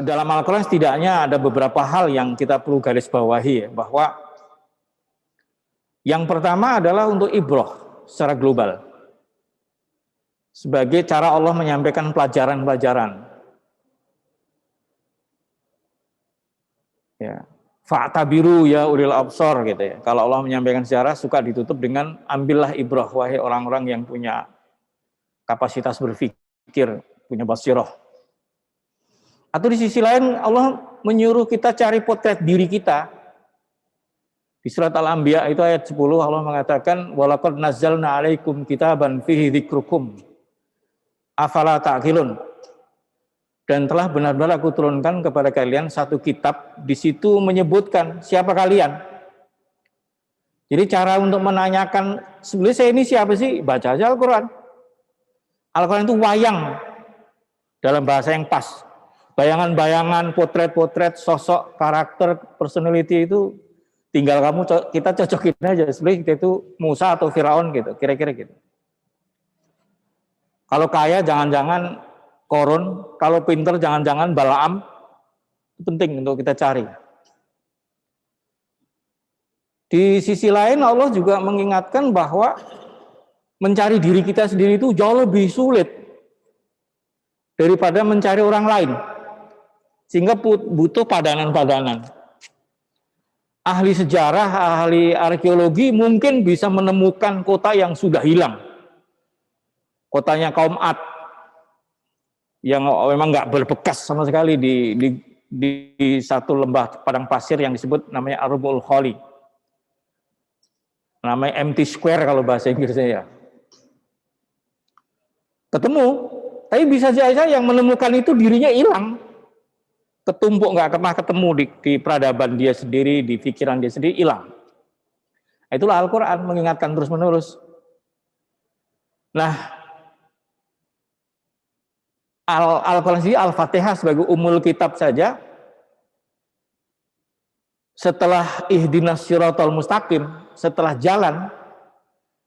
dalam Al-Quran setidaknya ada beberapa hal yang kita perlu garis bawahi ya, bahwa yang pertama adalah untuk ibrah secara global sebagai cara Allah menyampaikan pelajaran-pelajaran. Ya, fa'tabiru ya ulil absor gitu ya. Kalau Allah menyampaikan sejarah suka ditutup dengan ambillah ibrah wahai orang-orang yang punya kapasitas berpikir, punya basirah. Atau di sisi lain Allah menyuruh kita cari potret diri kita. Di surat Al-Anbiya itu ayat 10 Allah mengatakan walaqad nazzalna 'alaikum kitaban fihi dzikrukum afala ta'qilun. Dan telah benar-benar aku turunkan kepada kalian satu kitab, di situ menyebutkan siapa kalian. Jadi cara untuk menanyakan sebenarnya saya ini siapa sih? Baca aja Al-Quran. Al-Quran itu wayang dalam bahasa yang pas. Bayangan-bayangan, potret-potret, sosok, karakter, personality itu tinggal kita cocokin aja. Sebenarnya kita itu Musa atau Firaun gitu, kira-kira gitu. Kalau kaya jangan-jangan Korun, kalau pinter jangan-jangan Balaam. Itu penting untuk kita cari. Di sisi lain Allah juga mengingatkan bahwa mencari diri kita sendiri itu jauh lebih sulit daripada mencari orang lain. Sehingga butuh padanan-padanan. Ahli sejarah, ahli arkeologi mungkin bisa menemukan kota yang sudah hilang. Kotanya kaum Ad, yang memang nggak berbekas sama sekali di satu lembah padang pasir yang disebut namanya Arbul Khali. Namanya empty square kalau bahasa Inggrisnya ya. Ketemu, tapi bisa saja yang menemukan itu dirinya hilang. Ketumpuk nggak pernah ketemu di peradaban dia sendiri, di pikiran dia sendiri, hilang. Itulah Al-Quran mengingatkan terus-menerus. Nah, Al-Quran sendiri, Al-Fatihah sebagai umul kitab saja, setelah ihdinas siratal mustaqim, setelah jalan,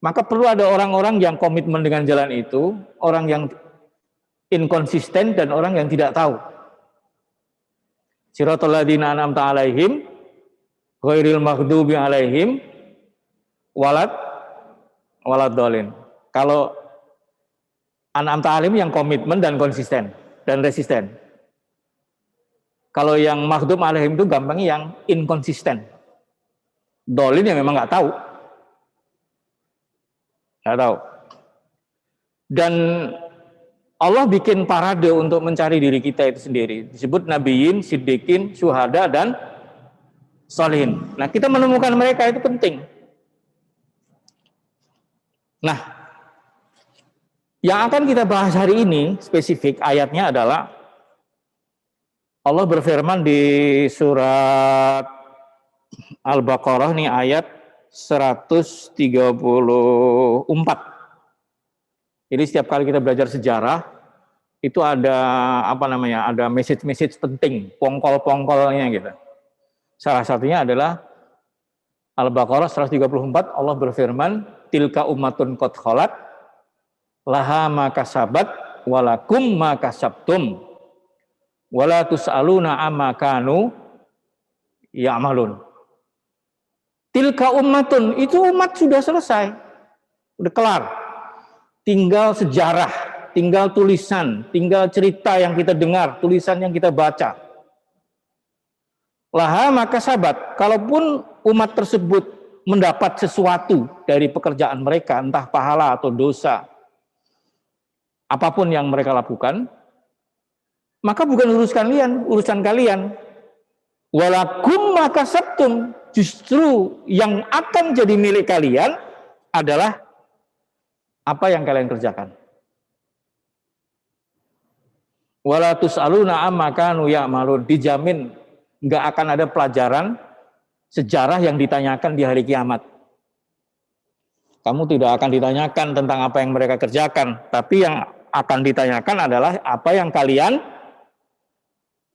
maka perlu ada orang-orang yang komitmen dengan jalan itu, orang yang inkonsisten dan orang yang tidak tahu. Siratal ladzina an'amta 'alaihim ghairil maghdubi 'alaihim waladhdallin. Kalau an'amta 'alaihim yang komitmen dan konsisten dan resisten. Kalau yang maghdub 'alaihim itu gampangnya yang inkonsisten. Dhalin yang memang nggak tahu. Nggak tahu. Dan Allah bikin parade untuk mencari diri kita itu sendiri. Disebut nabiyin, siddiqin, syuhada, dan sholihin. Nah, kita menemukan mereka itu penting. Nah, yang akan kita bahas hari ini, spesifik ayatnya adalah Allah berfirman di surat Al-Baqarah nih ayat 134. Jadi setiap kali kita belajar sejarah itu ada ada message-message penting, pongkol-pongkolnya gitu. Salah satunya adalah Al-Baqarah 134, Allah berfirman, tilka ummatun qad khalat laha ma kasabat walakum ma kasabtum wala tus'aluna amma kanu ya'malun. Tilka ummatun, itu umat sudah selesai. Udah kelar. Tinggal sejarah, tinggal tulisan, tinggal cerita yang kita dengar, tulisan yang kita baca. Laha maka sahabat, kalaupun umat tersebut mendapat sesuatu dari pekerjaan mereka, entah pahala atau dosa, apapun yang mereka lakukan, maka bukan urusan kalian. Walakum maka sabtum, justru yang akan jadi milik kalian adalah apa yang kalian kerjakan. Wala tus'aluna amma kanu ya'malun, dijamin nggak akan ada pelajaran sejarah yang ditanyakan di hari kiamat. Kamu tidak akan ditanyakan tentang apa yang mereka kerjakan, tapi yang akan ditanyakan adalah apa yang kalian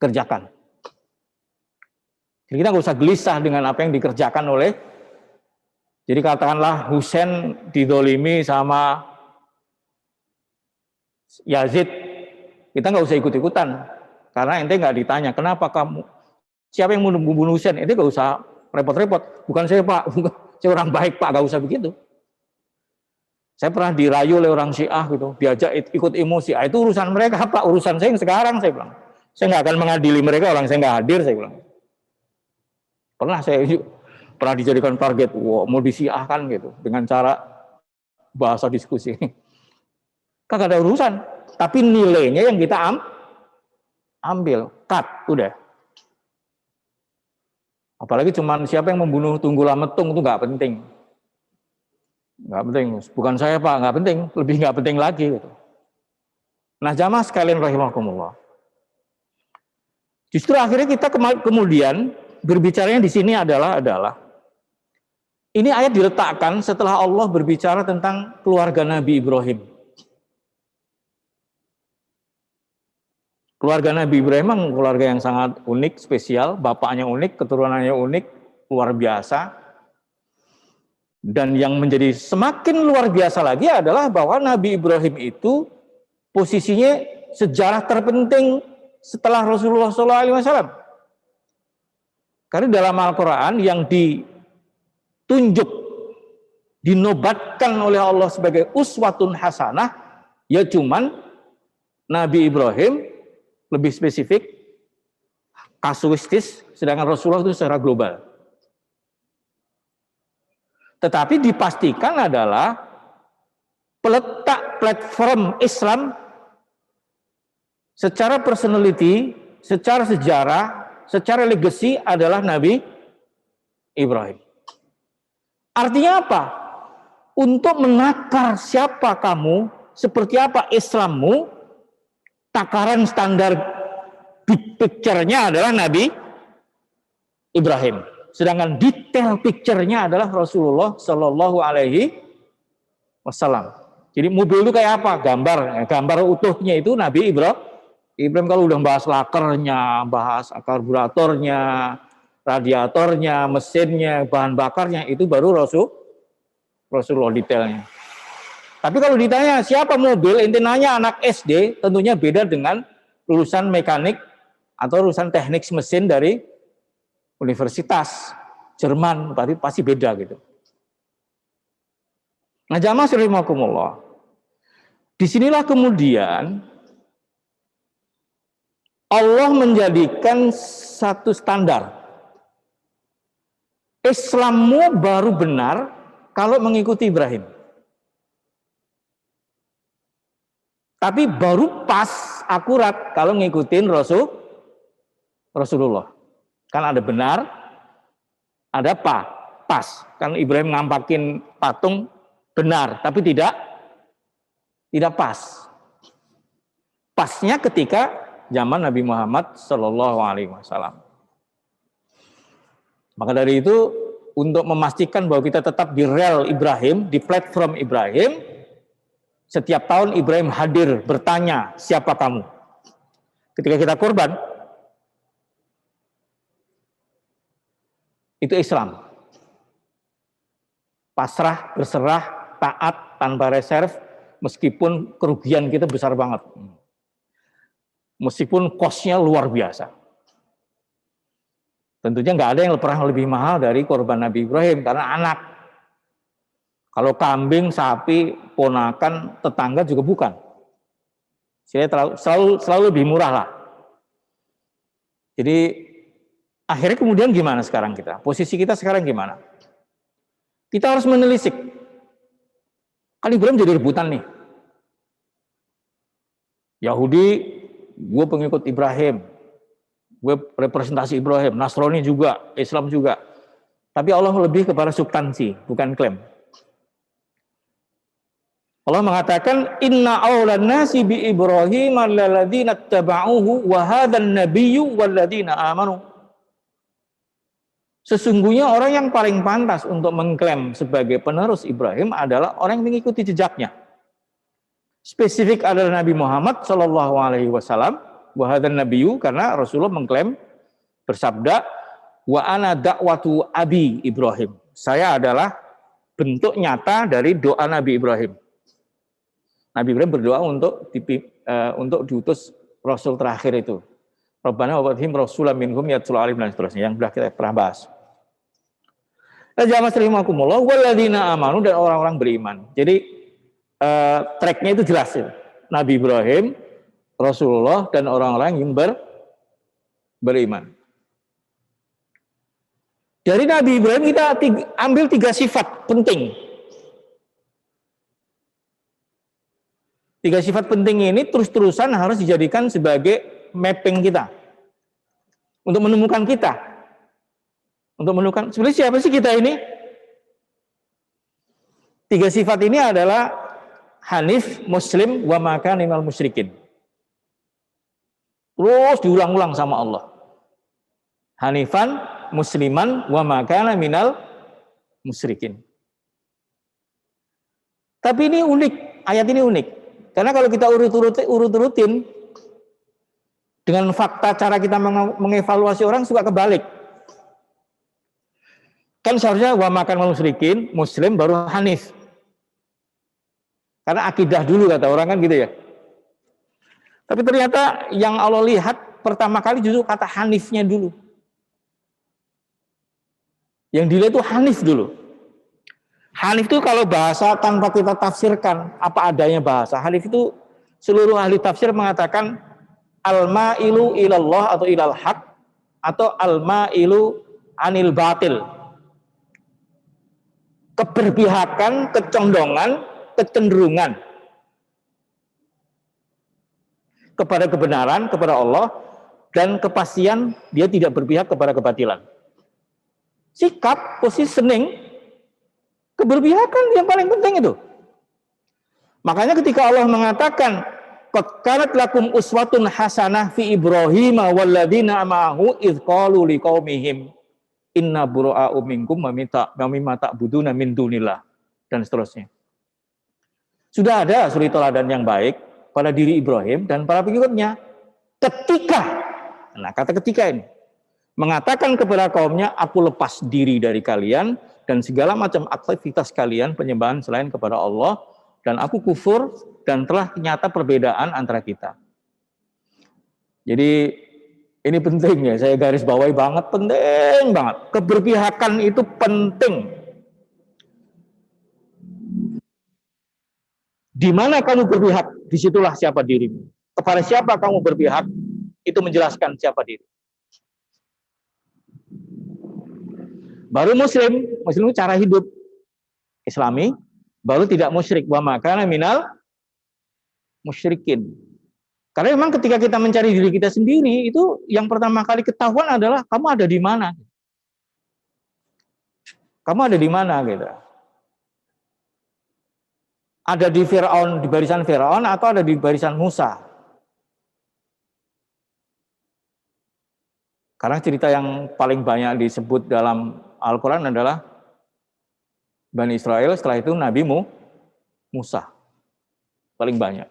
kerjakan. Jadi kita nggak usah gelisah dengan apa yang dikerjakan oleh. Jadi katakanlah Husain didolimi sama Yazid, kita nggak usah ikut-ikutan. Karena ente nggak ditanya, kenapa kamu, siapa yang mau membunuh Husain? Ente nggak usah repot-repot. Bukan saya Pak, bukan, saya orang baik Pak, nggak usah begitu. Saya pernah dirayu oleh orang Syiah gitu, diajak ikut emosi. Itu urusan mereka Pak, urusan saya yang sekarang, saya bilang. Saya nggak akan mengadili mereka, orang saya nggak hadir, saya bilang. Pernah dijadikan target, mau disiahkan gitu, dengan cara bahasa diskusi. Kagak ada urusan, tapi nilainya yang kita ambil, cut, udah. Apalagi cuman siapa yang membunuh Tunggul Ametung itu nggak penting. Nggak penting, bukan saya Pak, nggak penting, lebih nggak penting lagi. Gitu. Nah jamaah sekalian rahimakumullah. Justru akhirnya kita kemudian berbicaranya di sini adalah ini ayat diletakkan setelah Allah berbicara tentang keluarga Nabi Ibrahim. Keluarga Nabi Ibrahim memang keluarga yang sangat unik, spesial, bapaknya unik, keturunannya unik, luar biasa. Dan yang menjadi semakin luar biasa lagi adalah bahwa Nabi Ibrahim itu posisinya sejarah terpenting setelah Rasulullah SAW. Karena dalam Al-Quran yang ditunjuk, dinobatkan oleh Allah sebagai uswatun hasanah, ya cuman Nabi Ibrahim, lebih spesifik, kasuistis, sedangkan Rasulullah itu secara global. Tetapi dipastikan adalah peletak platform Islam secara personality, secara sejarah, secara legacy adalah Nabi Ibrahim. Artinya apa? Untuk menakar siapa kamu, seperti apa Islammu, takaran standar big picture-nya adalah Nabi Ibrahim. Sedangkan detail picture-nya adalah Rasulullah Shallallahu Alaihi Wasallam. Jadi mobil itu kayak apa? Gambar utuhnya itu Nabi Ibrahim. Kalau udah bahas lakernya, bahas karburatornya, radiatornya, mesinnya, bahan bakarnya, itu baru Rasulullah detailnya. Tapi kalau ditanya siapa mobil, intinya anak SD, tentunya beda dengan lulusan mekanik atau lulusan teknik mesin dari Universitas Jerman, pasti beda gitu. Nah, jamaah rahimakumullah. Disinilah kemudian Allah menjadikan satu standar. Islammu baru benar kalau mengikuti Ibrahim. Tapi baru pas, akurat kalau ngikutin Rasulullah. Kan ada benar, ada pas. Kan Ibrahim ngampakin patung benar, tapi tidak pas. Pasnya ketika zaman Nabi Muhammad Shallallahu Alaihi Wasallam. Maka dari itu, untuk memastikan bahwa kita tetap di rel Ibrahim, di platform Ibrahim, setiap tahun Ibrahim hadir bertanya, siapa kamu? Ketika kita kurban, itu Islam. Pasrah, berserah, taat, tanpa reserve, meskipun kerugian kita besar banget. Meskipun cost-nya luar biasa. Tentunya nggak ada yang pernah lebih mahal dari korban Nabi Ibrahim, karena anak. Kalau kambing, sapi, ponakan, tetangga juga bukan. Selalu lebih murah lah. Jadi akhirnya kemudian gimana sekarang kita? Posisi kita sekarang gimana? Kita harus menelisik. Kan Ibrahim jadi rebutan nih. Yahudi, gue pengikut Ibrahim. Gue representasi Ibrahim. Nasrani juga, Islam juga. Tapi Allah lebih kepada substansi, bukan klaim. Allah mengatakan, Inna awlan nasi bi Ibrahim alladzina taba'uhu wa hadzan nabiyyu walladzina amanu. Sesungguhnya orang yang paling pantas untuk mengklaim sebagai penerus Ibrahim adalah orang yang mengikuti jejaknya. Spesifik adalah Nabi Muhammad Shallallahu Alaihi Wasallam, wa hadzan nabiyyu, karena Rasulullah mengklaim bersabda, wa ana da'watu abi Ibrahim. Saya adalah bentuk nyata dari doa Nabi Ibrahim. Nabi Ibrahim berdoa untuk diutus Rasul terakhir itu. Rabbana wa ba'athihim rasulan minhum yatlu 'alaihim dan seterusnya yang sudah kita pernah bahas. Jamaah rahimakumullah walladzina amanu dan orang-orang beriman. Jadi tracknya itu jelas ya. Nabi Ibrahim, Rasulullah dan orang-orang yang beriman. Dari Nabi Ibrahim kita ambil 3 sifat penting. 3 sifat penting ini terus-terusan harus dijadikan sebagai mapping kita untuk menemukan kita. Untuk menemukan sebenarnya siapa sih kita ini? 3 sifat ini adalah Hanif, Muslim, wa maka minal musyrikin. Terus diulang-ulang sama Allah. Hanifan, Musliman, wa maka minal musyrikin. Tapi ini unik, ayat ini unik. Karena kalau kita urut-urutin dengan fakta cara kita mengevaluasi orang suka kebalik. Kan seharusnya wa makan musyrikin, Muslim baru Hanif. Karena akidah dulu kata orang kan gitu ya. Tapi ternyata yang Allah lihat pertama kali justru kata Hanifnya dulu. Yang dilihat itu Hanif dulu. Hanif itu kalau bahasa tanpa kita tafsirkan apa adanya bahasa. Hanif itu seluruh ahli tafsir mengatakan al-ma'ilu ilallah atau ilal haq atau al-ma'ilu anil batil. Keberpihakan, kecondongan, kecenderungan kepada kebenaran, kepada Allah, dan kepastian dia tidak berpihak kepada kebatilan. Sikap, positioning, keberpihakan yang paling penting itu. Makanya ketika Allah mengatakan qad kanat lakum uswatun hasanah fi Ibrahim walladzina ma'ahu idz qalu liqaumihim inna bura'a'u minkum wa mimma ta'buduna min dunillah dan seterusnya. Sudah ada suri teladan yang baik pada diri Ibrahim dan para pengikutnya ketika, nah kata ketika ini, mengatakan kepada kaumnya, aku lepas diri dari kalian dan segala macam aktivitas kalian penyembahan selain kepada Allah dan aku kufur dan telah nyata perbedaan antara kita. Jadi ini penting ya, saya garis bawahi banget, penting banget. Keberpihakan itu penting. Di mana kamu berpihak, disitulah siapa dirimu. Kepada siapa kamu berpihak, itu menjelaskan siapa diri. Baru Muslim itu cara hidup Islami, baru tidak musyrik. Wa makana minal musyrikin. Karena memang ketika kita mencari diri kita sendiri, itu yang pertama kali ketahuan adalah kamu ada di mana. Kamu ada di mana gitu. Ada di Firaun, di barisan Firaun atau ada di barisan Musa. Karena cerita yang paling banyak disebut dalam Al-Quran adalah Bani Israel, setelah itu Nabi Musa. Paling banyak.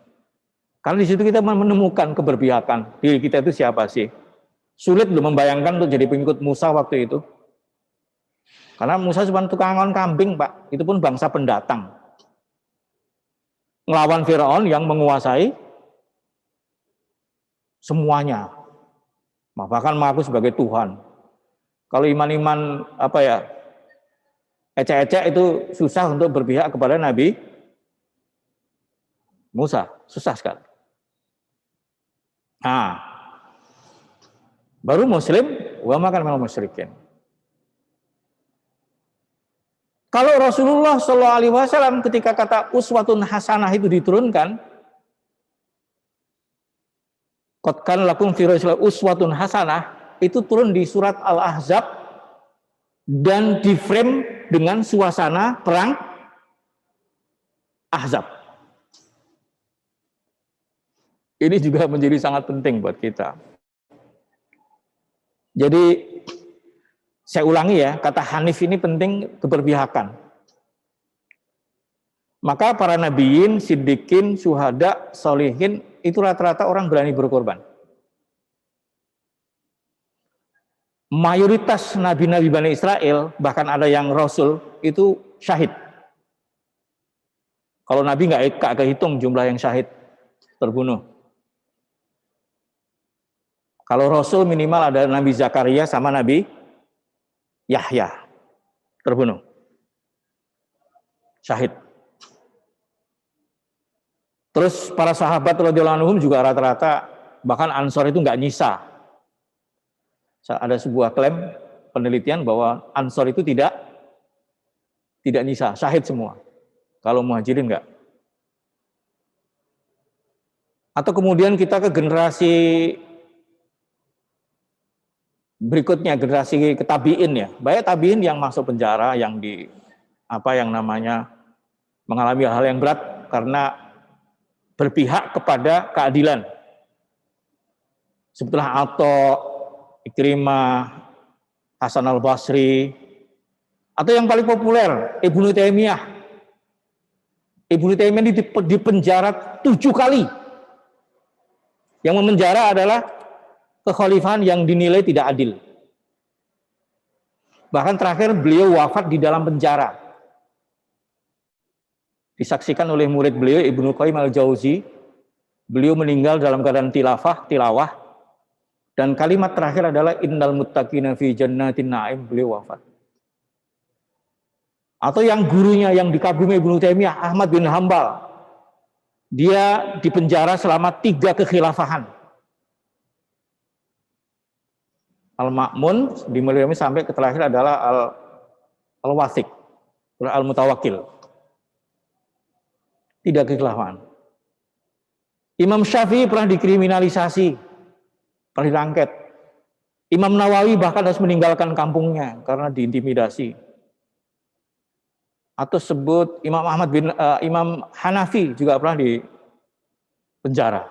Karena di situ kita menemukan keberpihakan. Diri kita itu siapa sih? Sulit loh membayangkan untuk jadi pengikut Musa waktu itu. Karena Musa cuma tukang ngon kambing, Pak. Itu pun bangsa pendatang. Ngelawan Firaun yang menguasai semuanya. Bahkan mengaku sebagai Tuhan. Kalau iman-iman ecek-ecek itu susah untuk berpihak kepada Nabi Musa. Susah sekali. Nah, baru Muslim, wa makan minal musyrikin. Kalau Rasulullah SAW ketika kata uswatun hasanah itu diturunkan, qad kana lakum fi Rasulillah uswatun hasanah, itu turun di surat Al-Ahzab dan di frame dengan suasana perang Ahzab. Ini juga menjadi sangat penting buat kita. Jadi saya ulangi ya, kata Hanif ini penting, keberpihakan. Maka para nabiin, siddiqin, syuhada, solihin, itu rata-rata orang berani berkorban. Mayoritas nabi-nabi Bani Israel, bahkan ada yang rasul, itu syahid. Kalau nabi nggak kehitung jumlah yang syahid terbunuh. Kalau Rasul minimal ada Nabi Zakaria sama Nabi Yahya terbunuh. Syahid. Terus para sahabat radhiyallahu anhum juga rata-rata, bahkan Ansor itu nggak nyisa. Ada sebuah klaim penelitian bahwa Ansor itu tidak nyisa, syahid semua. Kalau Muhajirin enggak. Atau kemudian kita ke generasi berikutnya, generasi ketabiin ya. Banyak tabiin yang masuk penjara, yang mengalami hal yang berat karena berpihak kepada keadilan. Sebetulnya Atha, Ikrimah, Hasan al-Basri, atau yang paling populer Ibnu Taimiyah. Ibnu Taimiyah dipenjara 7 kali. Yang memenjara adalah kekhalifahan yang dinilai tidak adil. Bahkan terakhir beliau wafat di dalam penjara. Disaksikan oleh murid beliau Ibnu Qayyim al-Jauzi. Beliau meninggal dalam keadaan tilawah. Dan kalimat terakhir adalah innal muttaqina fi jannatin na'im, beliau wafat. Atau yang gurunya yang dikagumi Ibnu Taimiyah, Ahmad bin Hambal. Dia dipenjara selama 3 kekhilafahan. Al-Ma'mun dimulai sampai ke terakhir adalah Al-Wathiq, Al-Mutawakkil. 3 kekhilafahan. Imam Syafi'i pernah dikriminalisasi, pernah dirangket. Imam Nawawi bahkan harus meninggalkan kampungnya karena diintimidasi. Atau sebut Imam Hanafi juga pernah di penjara.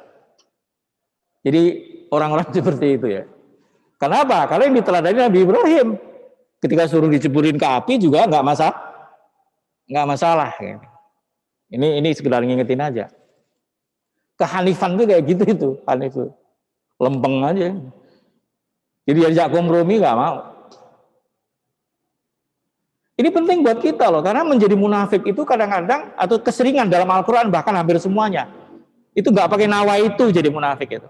Jadi orang-orang seperti itu ya. Kenapa? Karena yang diteladani Nabi Ibrahim. Ketika suruh diceburin ke api juga nggak masalah. Ini sekedar ngingetin aja. Kehanifan tuh kayak gitu itu, Hanif itu. Lempeng aja. Jadi diajak kompromi nggak mau. Ini penting buat kita loh, karena menjadi munafik itu kadang-kadang atau keseringan dalam Al-Quran bahkan hampir semuanya itu nggak pakai nawa itu jadi munafik itu.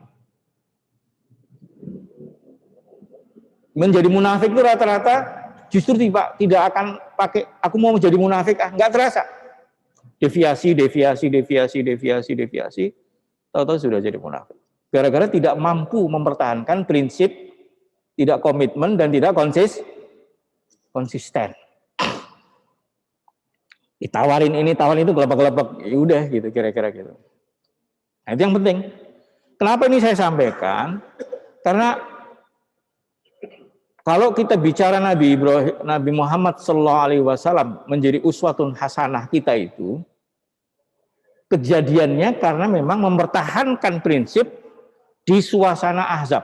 Menjadi munafik itu rata-rata justru tidak akan pakai aku mau menjadi munafik, nggak terasa. Deviasi, tahu-tahu sudah jadi munafik. Gara-gara tidak mampu mempertahankan prinsip, tidak komitmen dan tidak konsisten. Ditawarin ini, tawarin itu, gelap-gelap, ya udah gitu kira-kira gitu. Nah, itu yang penting. Kenapa ini saya sampaikan? Karena kalau kita bicara Nabi Muhammad SAW menjadi uswatun hasanah kita itu, kejadiannya karena memang mempertahankan prinsip di suasana Ahzab.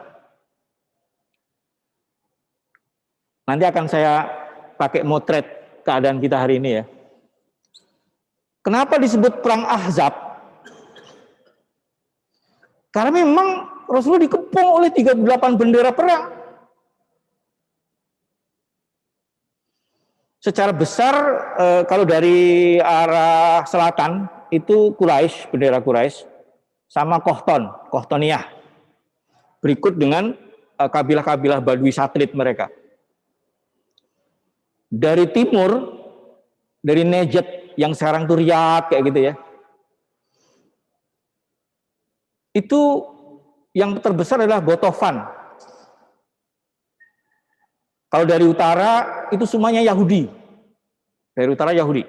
Nanti akan saya pakai motret keadaan kita hari ini ya. Kenapa disebut perang Ahzab? Karena memang Rasulullah dikepung oleh 38 bendera perang. Secara besar kalau dari arah selatan itu Quraisy, bendera Quraisy sama Kohtoniyah. Berikut dengan kabilah-kabilah Badui satelit mereka. Dari timur, dari Najd yang sekarang tuh Riyadh kayak gitu ya. Itu yang terbesar adalah Gotofan. Kalau dari utara itu semuanya Yahudi. Dari utara Yahudi.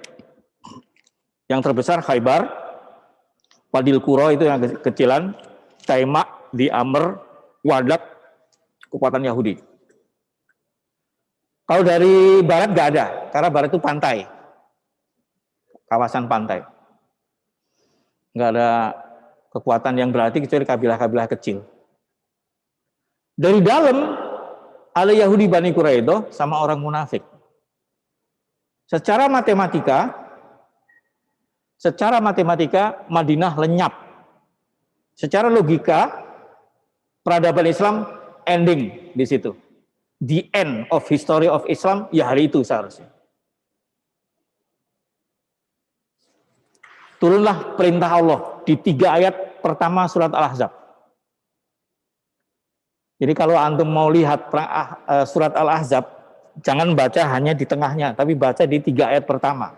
Yang terbesar Khaybar, Wadil Qura itu yang kecilan, Taimak, di Amr, Wadak, kekuatan Yahudi. Kalau dari barat nggak ada, karena barat itu pantai, kawasan pantai. Nggak ada kekuatan yang berarti kecuali kabilah-kabilah kecil. Dari dalam ada Yahudi Bani Quraidah sama orang munafik. Secara matematika Madinah lenyap. Secara logika peradaban Islam ending di situ. The end of history of Islam ya hari itu seharusnya. Turunlah perintah Allah di 3 ayat pertama surat Al-Ahzab. Jadi kalau antum mau lihat surat Al-Ahzab, jangan baca hanya di tengahnya, tapi baca di 3 ayat pertama.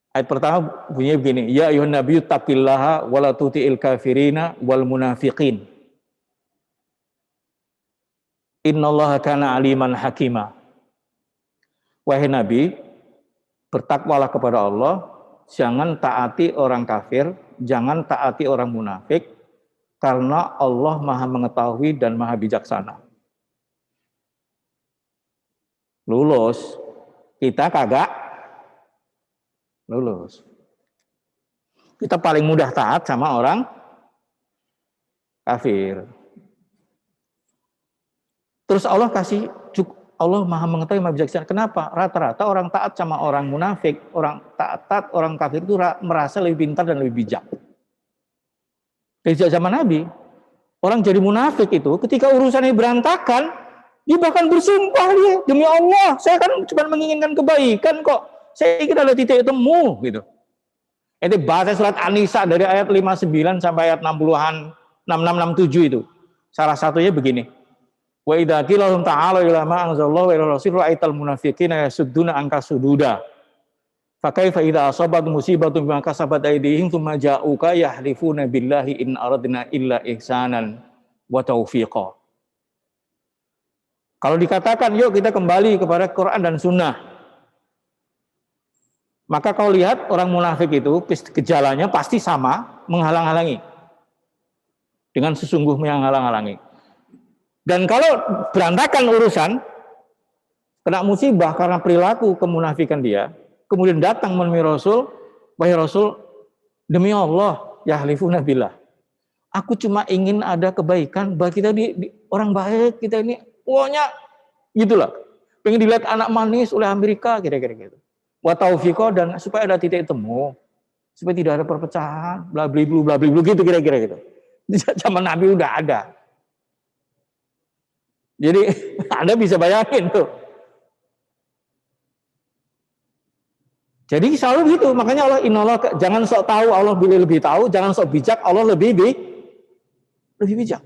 Ayat pertama bunyinya begini, ya ayuhan nabiyyu taqillaha wa la tuti'il kafirina wal munafiqin. Innallaha kana aliman hakima. Wahai Nabi, bertakwalah kepada Allah, jangan taati orang kafir, jangan taati orang munafik, karena Allah Maha mengetahui dan Maha bijaksana. Lulus, kita kagak lulus. Kita paling mudah taat sama orang kafir. Terus Allah Maha mengetahui, Maha bijaksana. Kenapa? Rata-rata orang taat sama orang munafik, orang taat orang kafir itu merasa lebih pintar dan lebih bijak. Dari zaman Nabi, orang jadi munafik itu ketika urusannya berantakan, dia bahkan bersumpah dia, demi Allah, saya kan cuma menginginkan kebaikan kok. Saya kira ada titik temu gitu. Itu bahasa surat An-Nisa dari ayat 59 sampai ayat 60-an, 66-67 itu. Salah satunya begini. Wa idza qila lahum ta'alu ila ma anzalallahu wa ila rasul ra'aital munafiqina yasudduna anka sududa. Fa kaifa idza asabat musibatu bima kasabat aydihim thumma ja'uka yahlifuna billahi in aradna illa ihsanan wa taufiqa. Kalau dikatakan yuk kita kembali kepada Quran dan Sunnah, maka kau lihat orang munafik itu gejalanya pasti sama, menghalang-halangi. Dengan sesungguhnya menghalang-halangi. Dan kalau berantakan urusan, kena musibah karena perilaku kemunafikan dia, kemudian datang menemui Rasul, wahai Rasul, demi Allah, yahlifuna billah. Aku cuma ingin ada kebaikan bagi kita di orang baik, kita ini, pokoknya gitulah. Pengen dilihat anak manis oleh Amerika, kira-kira gitu. Wa taufiqo, dan supaya ada titik temu, supaya tidak ada perpecahan, bla bla bla gitu kira-kira gitu. Di zaman Nabi udah ada. Jadi Anda bisa bayangin tuh. Jadi selalu gitu, makanya Allah innallaha, jangan sok tahu Allah lebih tahu, jangan sok bijak Allah lebih bijak.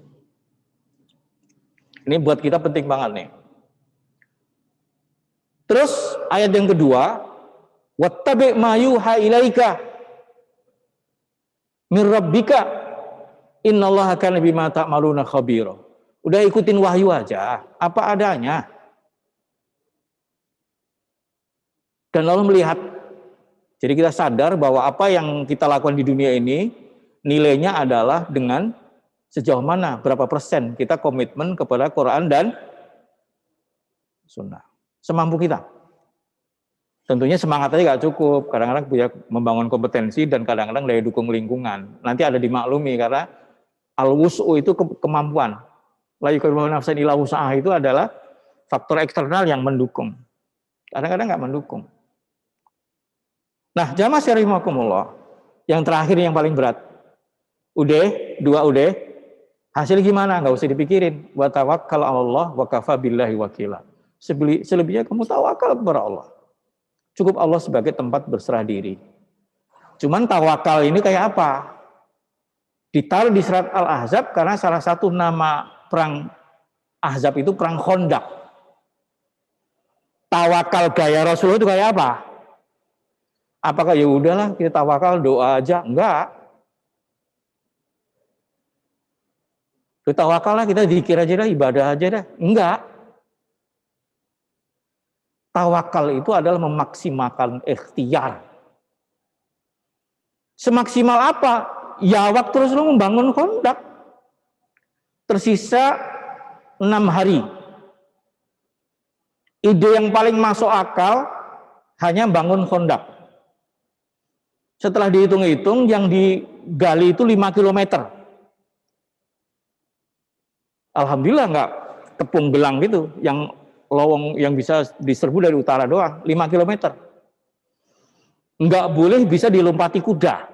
Ini buat kita penting banget nih. Terus ayat yang kedua, wattabi' ma yuha ilaika mir rabbika innallaha kana bima ta'maluna khabira. Udah ikutin wahyu aja, apa adanya. Dan lalu melihat. Jadi kita sadar bahwa apa yang kita lakukan di dunia ini, nilainya adalah dengan sejauh mana, berapa persen kita komitmen kepada Quran dan Sunnah. Semampu kita. Tentunya semangat aja gak cukup, kadang-kadang punya membangun kompetensi dan kadang-kadang daya dukung lingkungan. Nanti ada dimaklumi karena al-wus'u itu kemampuan. La yukallifu nafsan illa wus'aha itu adalah faktor eksternal yang mendukung. Kadang-kadang gak mendukung. Nah, jamaah syarimakumullah, yang terakhir yang paling berat. Dua udah. Hasil gimana? Gak usah dipikirin. Wa tawakkal 'alallah wa kafa billahi wakila. Selebihnya kamu tawakal kepada Allah. Cukup Allah sebagai tempat berserah diri. Cuman tawakal ini kayak apa? Ditaruh di surat Al-Ahzab karena salah satu nama perang Ahzab itu perang Khandaq. Tawakal gaya Rasulullah itu kayak apa? Apakah ya udahlah kita tawakal doa aja? Enggak. Kita tawakal lah, kita zikir aja dah, ibadah aja dah. Enggak. Tawakal itu adalah memaksimalkan ikhtiar. Semaksimal apa? Ya waktu Rasulullah membangun Khandaq. Tersisa 6 hari. Ide yang paling masuk akal hanya bangun Khandaq. Setelah dihitung-hitung yang digali itu 5 km. Alhamdulillah enggak tepung gelang gitu, yang lowong yang bisa diserbu dari utara doang, 5 km. Enggak boleh bisa dilompati kuda.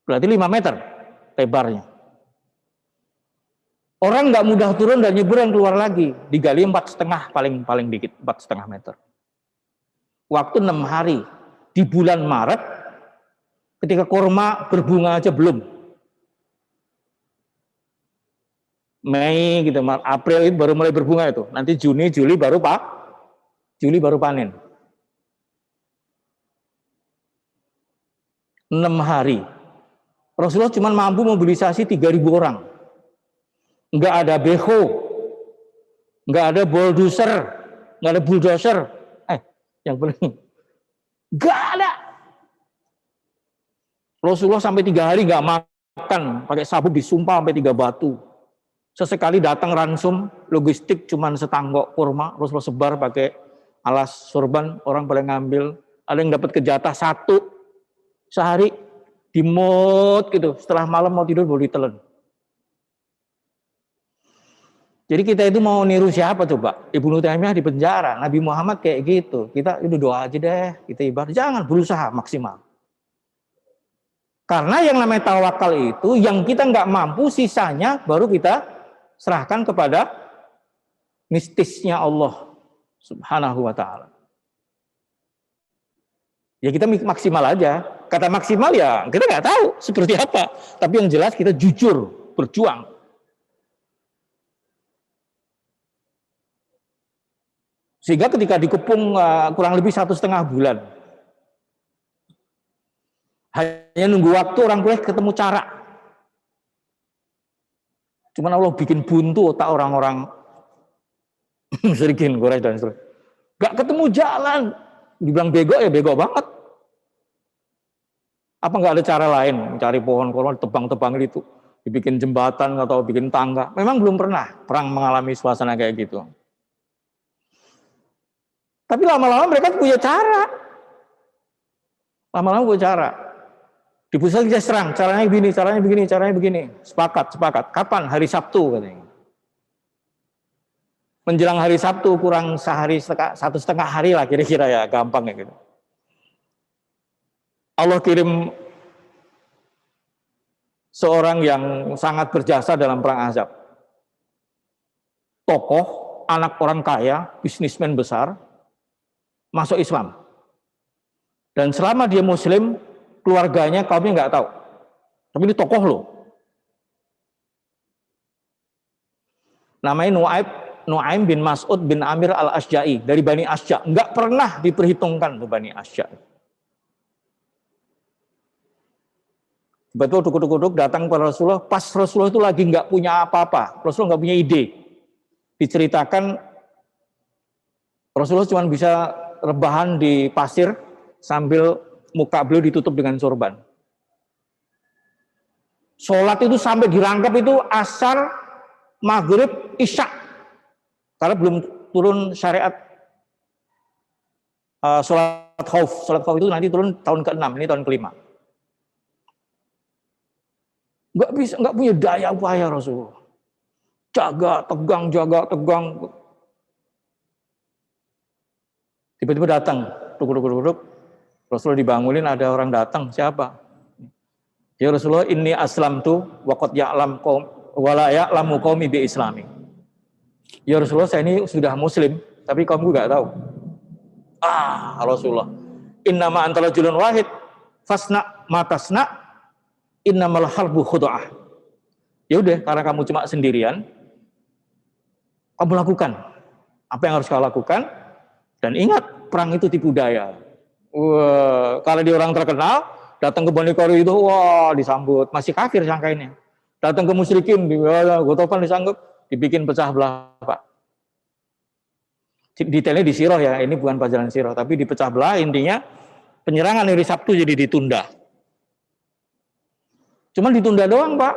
Berarti 5 meter lebarnya. Orang nggak mudah turun dan nyebrang keluar lagi, digali 4,5 paling dikit 4,5 meter. Waktu 6 hari di bulan Maret, ketika kurma berbunga aja belum. Mei gitu, April itu baru mulai berbunga itu. Nanti Juni, Juli baru panen. 6 hari. Rasulullah cuma mampu mobilisasi 3.000 orang. Nggak ada beho, nggak ada bulldozer, nggak ada bulldozer. Yang paling nggak ada. Rasulullah sampai 3 hari nggak makan, pakai sabuk disumpah sampai 3 batu. Sesekali datang ransum, logistik cuman setanggok kurma, Rasulullah sebar pakai alas sorban, orang pada ngambil. Ada yang dapat kejatah 1 sehari, dimut gitu. Setelah malam mau tidur baru ditelan. Jadi kita itu mau niru siapa coba? Ibnu Taimiyah di penjara, Nabi Muhammad kayak gitu. Kita itu doa aja deh, kita ibadah. Jangan berusaha maksimal. Karena yang namanya tawakal itu, yang kita nggak mampu, sisanya baru kita serahkan kepada mistisnya Allah Subhanahu wa ta'ala. Ya kita maksimal aja. Kata maksimal ya kita nggak tahu seperti apa. Tapi yang jelas kita jujur, berjuang. Sehingga ketika dikepung kurang lebih 1,5 bulan. Hanya nunggu waktu orang Quraisy ketemu cara. Cuman Allah bikin buntu otak orang-orang musyrikin Quraisy dan seterusnya. Gak ketemu jalan. Dibilang bego ya bego banget. Apa nggak ada cara lain? Mencari pohon korma, tebang-tebang itu. Dibikin jembatan atau bikin tangga. Memang belum pernah perang mengalami suasana kayak gitu. Tapi lama-lama mereka punya cara. Lama-lama punya cara. Di pusat kita serang, caranya begini, caranya begini, caranya begini. Sepakat. Kapan? Hari Sabtu katanya. Menjelang hari Sabtu kurang 1,5 hari lah kira-kira ya, gampang ya gitu. Allah kirim seorang yang sangat berjasa dalam perang Ahzab. Tokoh, anak orang kaya, bisnismen besar, masuk Islam. Dan selama dia Muslim, keluarganya kaumnya nggak tahu. Tapi ini tokoh loh. Namanya Nuaim bin Mas'ud bin Amir al-Asja'i dari Bani Asja. Nggak pernah diperhitungkan tuh Bani Asja. Betul duduk datang kepada Rasulullah. Pas Rasulullah itu lagi nggak punya apa-apa. Rasulullah nggak punya ide. Diceritakan Rasulullah cuma bisa rebahan di pasir sambil muka beliau ditutup dengan sorban. Sholat itu sampai dirangkap itu asar, maghrib, isya. Karena belum turun syariat sholat khauf. Sholat khauf itu nanti turun tahun ke-6, ini tahun ke-5. Nggak punya daya upaya Rasulullah. Jaga, tegang. Tiba-tiba datang, duduk. Rasulullah dibangunin, ada orang datang, siapa? Ya Rasulullah, inni aslamtu wa qad ya'lam qaum wa la ya'lamu qaumi bi islami. Ya Rasulullah, saya ini sudah muslim, tapi kaumku enggak tahu. Rasulullah, innama anta rajulun wahid fasna ma tasna innamal harbu khudu'ah. Ya udah, karena kamu cuma sendirian, kamu lakukan apa yang harus kau lakukan, dan ingat perang itu tipu daya. Kalau dia orang terkenal, datang ke Bani Quraisy itu, disambut, masih kafir sangkainnya. Datang ke musyrikin, Gotofan disanggup, dibikin pecah belah, Pak. Detailnya di sirah ya, ini bukan pelajaran sirah, tapi dipecah belah, intinya penyerangan hari Sabtu jadi ditunda. Cuman ditunda doang, Pak.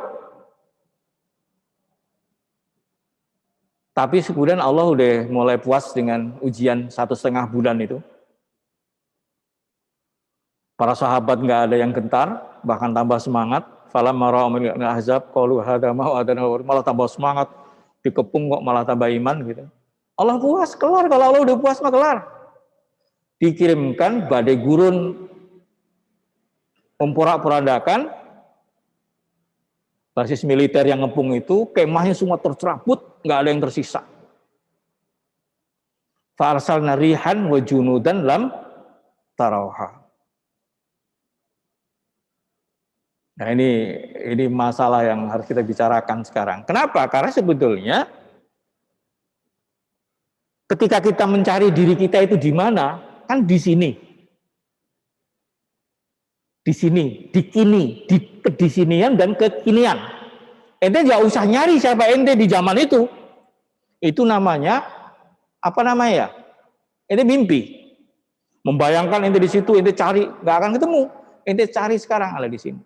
Tapi kemudian Allah udah mulai puas dengan ujian 1,5 bulan itu. Para sahabat nggak ada yang gentar, bahkan tambah semangat. Falamma ra'aw minal ahzab qalu hadza ma wa'adana, malah tambah semangat, dikepung kok malah tambah iman gitu. Allah puas, kelar. Kalau Allah udah puas mah kelar. Dikirimkan badai gurun memporak-porandakan basis militer yang ngepung itu, kemahnya semua tercerabut, nggak ada yang tersisa. Fa arsalna rihan wa junudan lam tarauha. Nah ini masalah yang harus kita bicarakan sekarang. Kenapa? Karena sebetulnya ketika kita mencari diri kita itu di mana, kan di sini, di kini, di kedisinian dan kekinian. Ente nggak usah nyari siapa ente di zaman itu. Itu namanya apa namanya? Ente mimpi. Membayangkan ente di situ, ente cari, nggak akan ketemu. Ente cari sekarang ada di sini.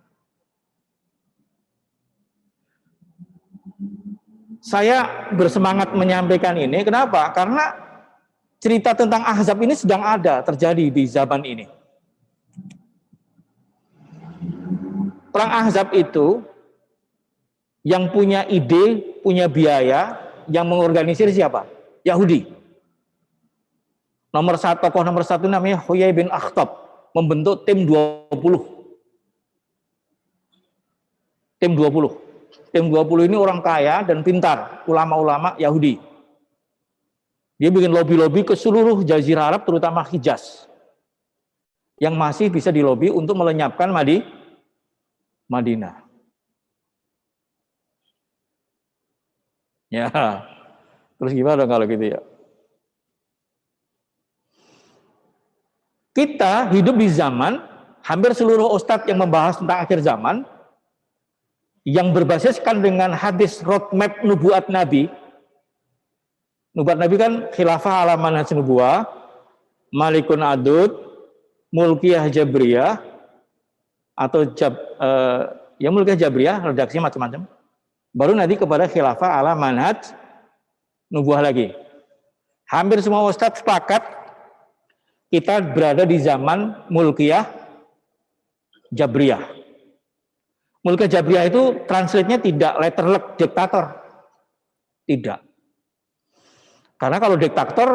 Saya bersemangat menyampaikan ini, kenapa? Karena cerita tentang Ahzab ini sedang ada, terjadi di zaman ini. Perang Ahzab itu, yang punya ide, punya biaya, yang mengorganisir siapa? Yahudi. Tokoh nomor satu namanya Huyai bin Akhtab, membentuk tim 20. Tim 20. Tim 20 ini orang kaya dan pintar, ulama-ulama Yahudi. Dia bikin lobi-lobi ke seluruh Jazirah Arab, terutama Hijaz, yang masih bisa dilobi untuk melenyapkan Madinah. Ya, terus gimana kalau gitu ya? Kita hidup di zaman, hampir seluruh ustadz yang membahas tentang akhir zaman, yang berbasiskan dengan hadis roadmap nubuat Nabi. Nubuat Nabi kan khilafah ala manhaj nubuwah, malikun adud, mulkiyah jabriyah, atau mulkiyah jabriyah, redaksinya macam-macam. Baru nanti kepada khilafah ala manhaj nubuwah lagi. Hampir semua ustadz sepakat kita berada di zaman mulkiyah jabriyah. Mulkiyah jabriyah itu translate-nya tidak letterlek diktator. Tidak. Karena kalau diktator,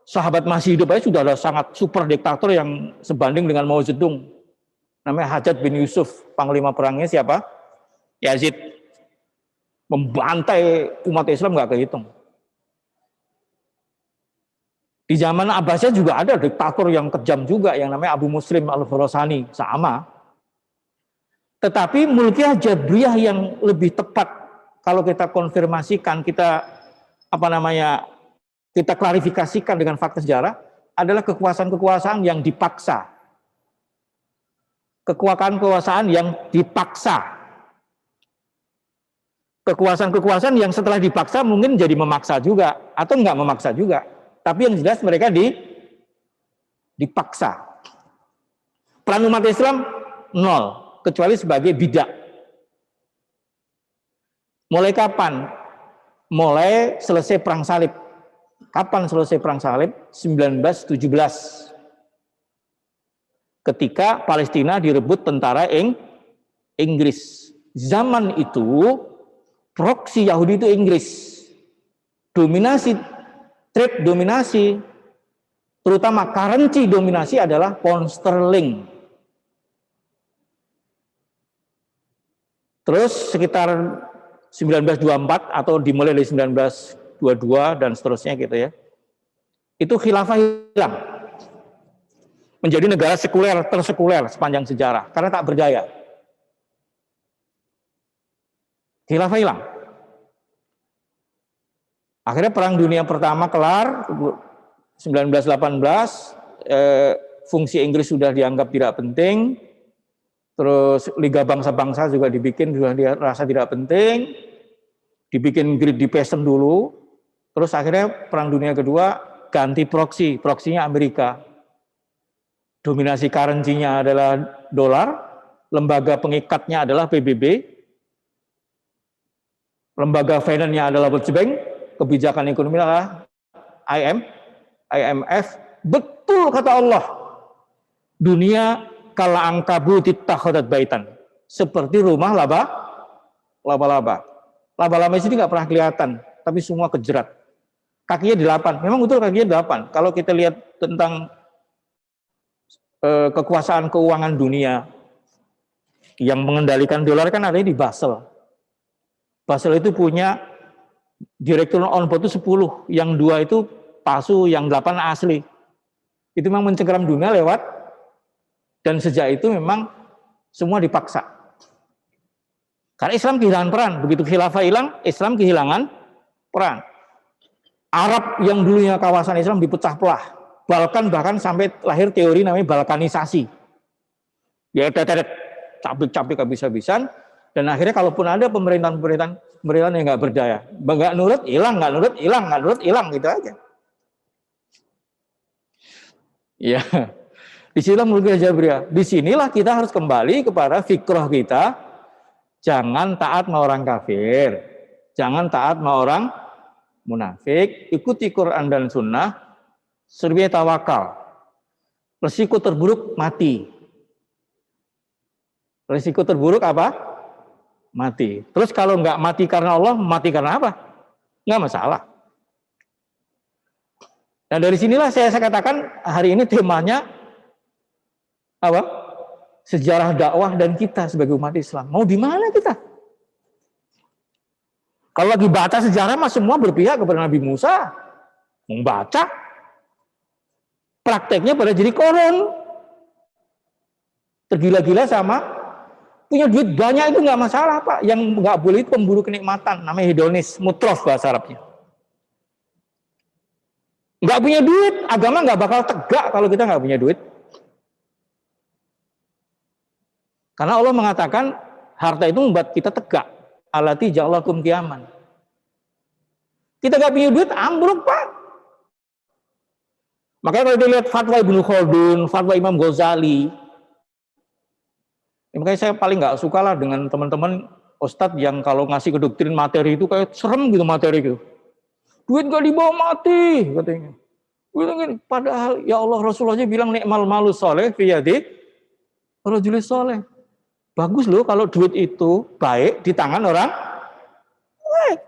sahabat masih hidup aja sudah ada sangat super diktator yang sebanding dengan Mao Zedong. Namanya Hajjaj bin Yusuf, panglima perangnya siapa? Yazid. Membantai umat Islam nggak kehitung. Di zaman Abbasiyah juga ada diktator yang kejam juga, yang namanya Abu Muslim al-Khurasani, sama. Tetapi mulkiyah jabriyah yang lebih tepat kalau kita konfirmasikan, kita kita klarifikasikan dengan fakta sejarah adalah kekuasaan-kekuasaan yang dipaksa. Kekuasaan yang dipaksa. Kekuasaan-kekuasaan yang setelah dipaksa mungkin jadi memaksa juga atau enggak memaksa juga. Tapi yang jelas mereka dipaksa. Peran umat Islam nol. Kecuali sebagai bidak. Mulai kapan? Mulai selesai perang salib. Kapan selesai perang salib? 1917. Ketika Palestina direbut tentara Inggris. Zaman itu proksi Yahudi itu Inggris. Dominasi, trade dominasi, terutama currency dominasi adalah pound sterling. Terus sekitar 1924 atau dimulai dari 1922 dan seterusnya gitu ya. Itu khilafah hilang. Menjadi negara sekuler, tersekuler sepanjang sejarah karena tak berdaya. Khilafah hilang. Akhirnya Perang Dunia Pertama kelar 1918, fungsi Inggris sudah dianggap tidak penting. Terus Liga Bangsa-Bangsa juga dibikin, sudah dirasa tidak penting. Dibikin Great Depression dulu. Terus akhirnya Perang Dunia Kedua ganti proksi. Proksinya Amerika. Dominasi currency-nya adalah dolar. Lembaga pengikatnya adalah PBB. Lembaga finance-nya adalah World Bank. Kebijakan ekonomi adalah IMF. Betul kata Allah. Dunia kala angkabutit takhadat baitan, seperti rumah laba-laba. Laba-laba ini nggak pernah kelihatan, tapi semua kejerat. Kakinya 8, memang betul kakinya 8. Kalau kita lihat tentang kekuasaan keuangan dunia yang mengendalikan dolar kan ada di Basel. Basel itu punya direktur on board itu 10, yang 2 itu palsu, yang 8 asli. Itu memang mencengkeram dunia lewat. Dan sejak itu memang semua dipaksa. Karena Islam kehilangan peran. Begitu khilafah hilang, Islam kehilangan peran. Arab yang dulunya kawasan Islam dipecah belah. Balkan bahkan sampai lahir teori namanya Balkanisasi. Ya cabik-cabik habis-habisan. Dan akhirnya kalaupun ada pemerintahan yang nggak berdaya, nggak nurut, hilang, nggak nurut, hilang, nggak nurut, hilang, gitu aja. Ya, disinilah mulkiyah Jabriyah. Disinilah kita harus kembali kepada fikrah kita. Jangan taat sama orang kafir, jangan taat sama orang munafik. Ikuti Quran dan Sunnah. Serbi tawakal. Resiko terburuk mati. Resiko terburuk apa? Mati. Terus kalau nggak mati karena Allah, mati karena apa? Nggak masalah. Nah dari sinilah saya katakan hari ini temanya apa? Sejarah dakwah dan kita sebagai umat Islam. Mau di mana kita? Kalau lagi baca sejarah mah semua berpihak kepada Nabi Musa. Membaca. Prakteknya pada jadi koron. Tergila-gila sama punya duit banyak itu nggak masalah Pak. Yang nggak boleh itu pemburu kenikmatan, namanya hedonis, mutrof bahasa Arabnya. Nggak punya duit, agama nggak bakal tegak kalau kita nggak punya duit. Karena Allah mengatakan harta itu membuat kita tegak. Allati ja'alakum qiyaman. Kita nggak punya duit, ambruk Pak. Makanya kalau dilihat fatwa Ibnu Khaldun, fatwa Imam Ghazali, makanya saya paling nggak suka lah dengan teman-teman ustadz yang kalau ngasih ke doktrin materi itu kayak serem gitu materi gitu. Duit gak dibawa mati katanya. Padahal ya Allah Rasulullah bilang ni'mal malu soleh fiyadi rajulis soleh. Bagus loh kalau duit itu baik di tangan orang baik.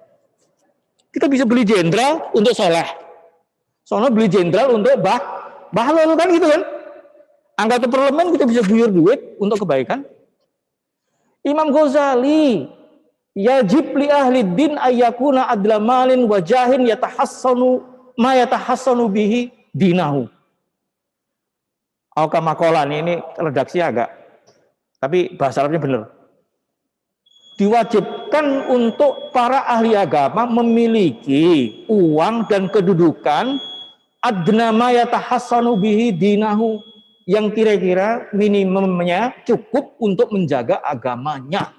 Kita bisa beli jenderal untuk soleh. Soalnya beli jenderal untuk bahlul kan gitu kan. Anggota parlemen kita bisa buyur duit untuk kebaikan. Imam Ghazali, yajib li ahli din ayyakuna adla malin wajahin yatahassanu ma yatahassanu bihi dinahu. Kamakolan ini redaksi agak, tapi bahasa Arabnya benar. Diwajibkan untuk para ahli agama memiliki uang dan kedudukan adna ma yatahassanu bihi dinahu, yang kira-kira minimumnya cukup untuk menjaga agamanya.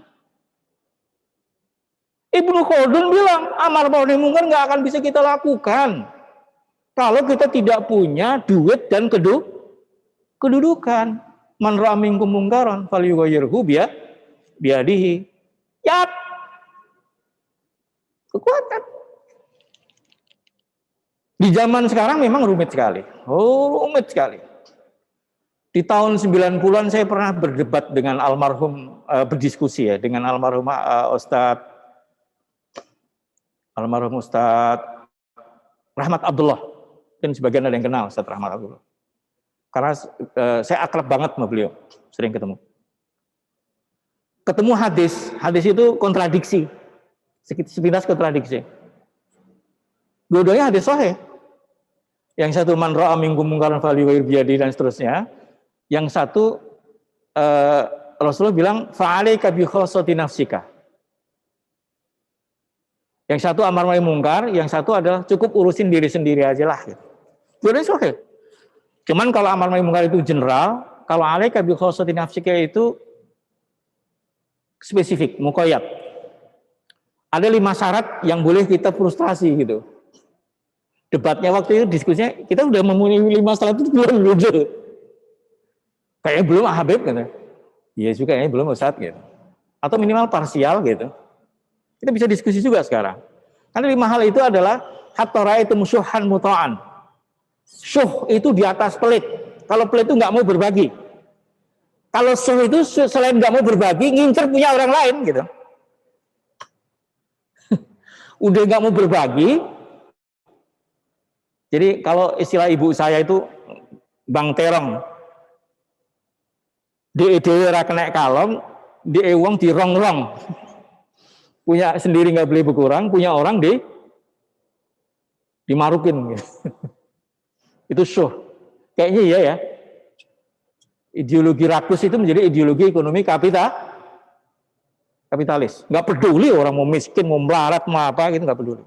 Ibnu Khaldun bilang, amar ma'ruf nahi munkar nggak akan bisa kita lakukan kalau kita tidak punya duit dan kedudukan. Man ra'a minkum munkaran falyughayyirhu biyadihi. Yap. Kekuatan. Di zaman sekarang memang rumit sekali. Rumit sekali. Di tahun 90-an saya pernah berdebat dengan almarhum, berdiskusi ya, dengan almarhum Ustadz Rahmat Abdullah. Mungkin sebagian ada yang kenal Ustadz Rahmat Abdullah. Karena saya akrab banget sama beliau, sering ketemu. Ketemu hadis itu kontradiksi. Sepintas kontradiksi. Dua-duanya hadis sahih. Yang satu man ra'a minkum munkaran falyughayyirhu biyadihi dan seterusnya. Yang satu Rasulullah bilang fa'alaika bi khassati nafsika. Yang satu amar ma'ruf munkar, yang satu adalah cukup urusin diri sendiri aja lah gitu. Dua-duanya sahih. Cuman kalau amar ma'ruf munkar itu general, kalau alaika bi khassati nafsika itu spesifik, muqayyad. Ada 5 syarat yang boleh kita frustrasi gitu. Debatnya waktu itu diskusinya kita udah memenuhi 5 syarat itu belum gitu. Kayaknya belum Habib gitu. Iya juga kayaknya belum Ustaz gitu. Atau minimal parsial gitu. Kita bisa diskusi juga sekarang. Karena 5 hal itu adalah hatta ra'aitu musyuhan muta'an. Syuh itu di atas pelit. Kalau pelit itu nggak mau berbagi. Kalau syuh itu selain nggak mau berbagi, ngincer punya orang lain gitu. Udah nggak mau berbagi. Jadi kalau istilah ibu saya itu Bang Terong. Di ra kena kalong, di wong di rong-rong. Punya sendiri nggak boleh berkurang, punya orang dimarukin. Gitu. Itu syuh. Kayaknya iya ya. Ideologi rakus itu menjadi ideologi ekonomi kapitalis. Nggak peduli orang mau miskin, mau melarat, mau apa gitu, nggak peduli.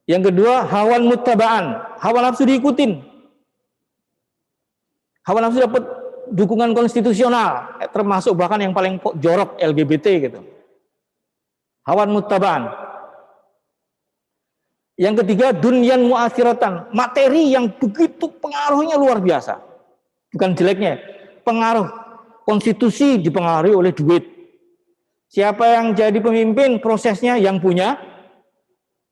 Yang kedua, hawan muttaba'an, hawa nafsu diikutin. Hawa nafsu dapat dukungan konstitusional, termasuk bahkan yang paling jorok LGBT gitu. Hawan muttaba'an. Yang ketiga, dunyan mu'athiratan, materi yang begitu pengaruhnya luar biasa. Bukan jeleknya, pengaruh. Konstitusi dipengaruhi oleh duit. Siapa yang jadi pemimpin, prosesnya yang punya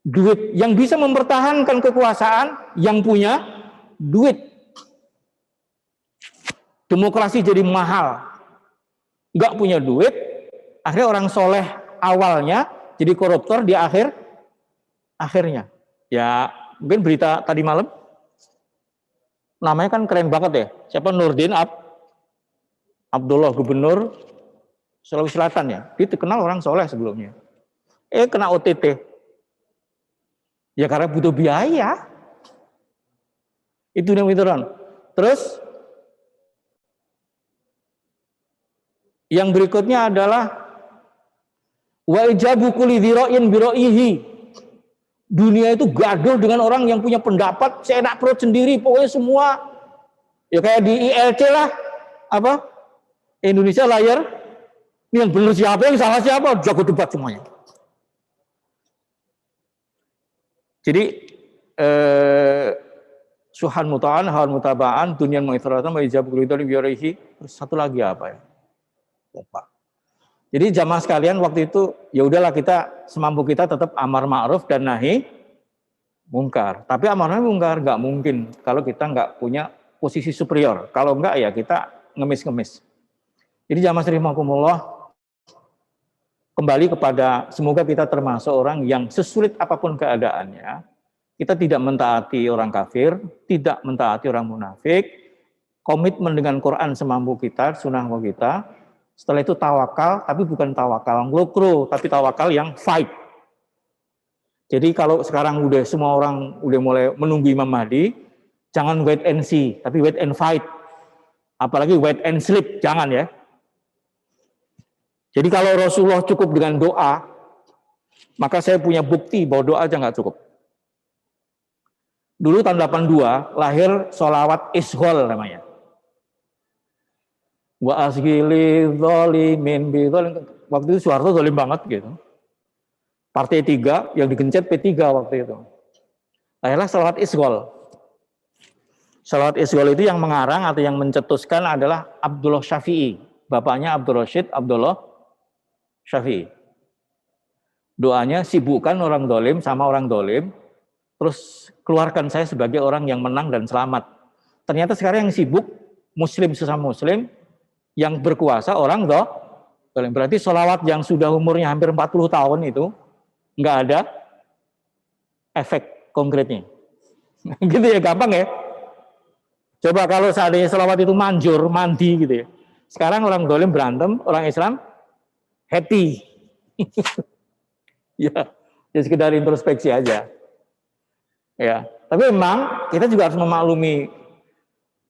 duit. Yang bisa mempertahankan kekuasaan, yang punya duit. Demokrasi jadi mahal. Nggak punya duit, akhirnya orang soleh awalnya jadi koruptor di akhirnya. Ya, mungkin berita tadi malam, namanya kan keren banget ya. Siapa? Nurdin Abdullah, gubernur Sulawesi Selatan ya. Dia terkenal orang soleh sebelumnya. Kena OTT. Ya karena butuh biaya. Itu yang Ron. Terus yang berikutnya adalah wa ijabu kulli dzira'in biro'ihi. Dunia itu gaduh dengan orang yang punya pendapat seenak perut sendiri, pokoknya semua ya kayak di ILC lah, apa? Indonesia Layar, ini yang benar siapa, yang salah siapa, jago debat semuanya. Jadi suhan muta'an, hawan mutaba'an, dunyan mu'ithiratan, ma'ijab kulidhani biorihi. Terus satu lagi apa ya? Lupa. Jadi jamaah sekalian waktu itu, ya udahlah kita semampu kita tetap amar ma'ruf dan nahi mungkar. Tapi amar nahi mungkar nggak mungkin kalau kita nggak punya posisi superior. Kalau nggak ya kita ngemis-ngemis. Jadi jamaah rahimakumullah, kembali kepada semoga kita termasuk orang yang sesulit apapun keadaannya, kita tidak mentaati orang kafir, tidak mentaati orang munafik, komitmen dengan Quran semampu kita, sunnah kita. Setelah itu tawakal, tapi bukan tawakal nglokro, tapi tawakal yang fight. Jadi kalau sekarang udah semua orang udah mulai menunggu Imam Mahdi, jangan wait and see, tapi wait and fight. Apalagi wait and sleep, jangan ya. Jadi kalau Rasulullah cukup dengan doa, maka saya punya bukti bahwa doa aja nggak cukup. Dulu tahun 82 lahir sholawat ishol namanya. Wa asgili zalimin bidzal. Waktu itu Soeharto zalim banget gitu. Partai 3 yang digencet P3 waktu itu. Lahirlah sholawat ishol. Sholawat ishol itu yang mengarang atau yang mencetuskan adalah Abdullah Syafi'i. Bapaknya Abdul Rashid Abdullah Syafi'i. Doanya sibukkan orang dolim sama orang dolim, terus keluarkan saya sebagai orang yang menang dan selamat. Ternyata sekarang yang sibuk muslim sesama muslim, yang berkuasa orang dolim. Berarti sholawat yang sudah umurnya hampir 40 tahun itu nggak ada efek konkretnya. Gitu ya, gampang ya. Coba kalau seandainya sholawat itu manjur, mandi gitu ya. Sekarang orang dolim berantem, orang Islam happy. Ya sekedar introspeksi aja. Ya, tapi memang kita juga harus memaklumi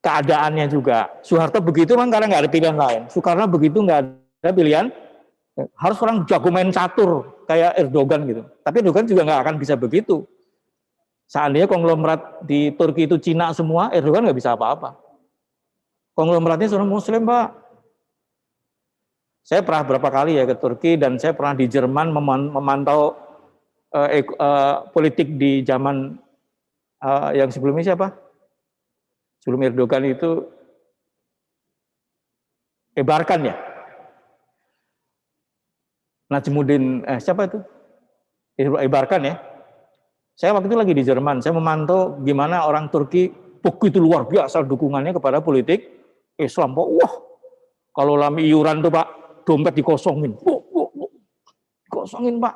keadaannya juga. Soeharto begitu memang karena nggak ada pilihan lain. Soekarno begitu nggak ada pilihan. Harus orang jago main catur kayak Erdogan gitu. Tapi Erdogan juga nggak akan bisa begitu. Seandainya konglomerat di Turki itu Cina semua, Erdogan nggak bisa apa-apa. Konglomeratnya semua Muslim, Pak. Saya pernah berapa kali ya ke Turki dan saya pernah di Jerman memantau politik di zaman yang sebelumnya siapa? Sebelum Erdogan itu Ebarkan ya? Najmuddin, siapa itu? Ebarkan ya? Saya waktu itu lagi di Jerman, saya memantau gimana orang Turki begitu luar biasa dukungannya kepada politik Islam. Wah, kalau lami iuran tuh Pak, dompet dikosongin. Kosongin Pak.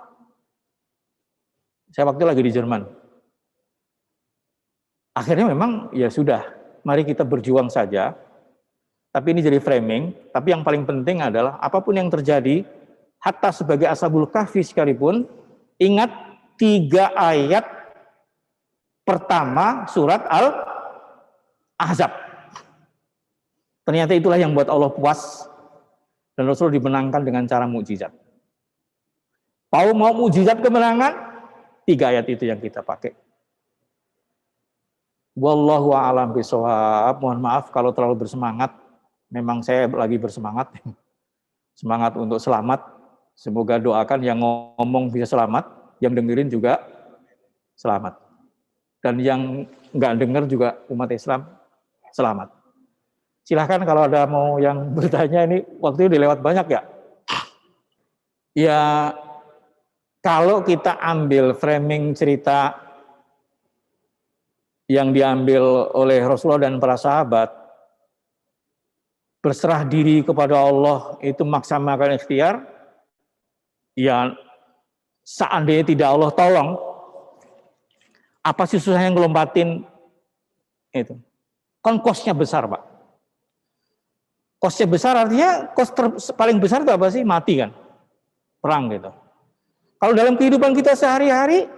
Saya waktu lagi di Jerman. Akhirnya memang ya sudah, mari kita berjuang saja. Tapi ini jadi framing, tapi yang paling penting adalah apapun yang terjadi, hatta sebagai Ashabul Kahfi sekalipun, ingat 3 ayat pertama surat Al-Ahzab. Ternyata itulah yang buat Allah puas. Dan Rasul dimenangkan dengan cara mukjizat. Mau mukjizat kemenangan, 3 ayat itu yang kita pakai. Wallahu a'lam bishawab. Mohon maaf kalau terlalu bersemangat. Memang saya lagi bersemangat. Semangat untuk selamat. Semoga doakan yang ngomong bisa selamat, yang dengerin juga selamat. Dan yang nggak denger juga umat Islam selamat. Silahkan kalau ada mau yang bertanya, ini waktunya udah lewat banyak ya. Ya, kalau kita ambil framing cerita yang diambil oleh Rasulullah dan para sahabat, berserah diri kepada Allah itu maksimalkan ikhtiar, ya seandainya tidak Allah tolong, apa sih susahnya ngelompatin itu? Kan kosnya besar, Pak. Kosnya besar artinya paling besar itu apa sih? Mati kan? Perang gitu. Kalau dalam kehidupan kita sehari-hari,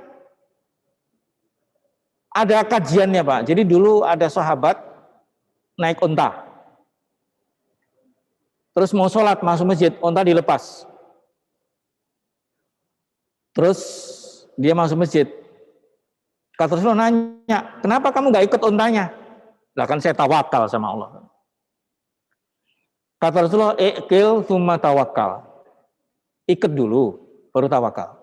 ada kajiannya Pak. Jadi dulu ada sahabat naik onta. Terus mau sholat, masuk masjid, onta dilepas. Terus dia masuk masjid. Kata Rasulullah nanya, kenapa kamu gak ikut ontanya? Lah kan saya tawakal sama Allah. Kata Rasulullah, iqil thumma tawakal. Ikut dulu, baru tawakal.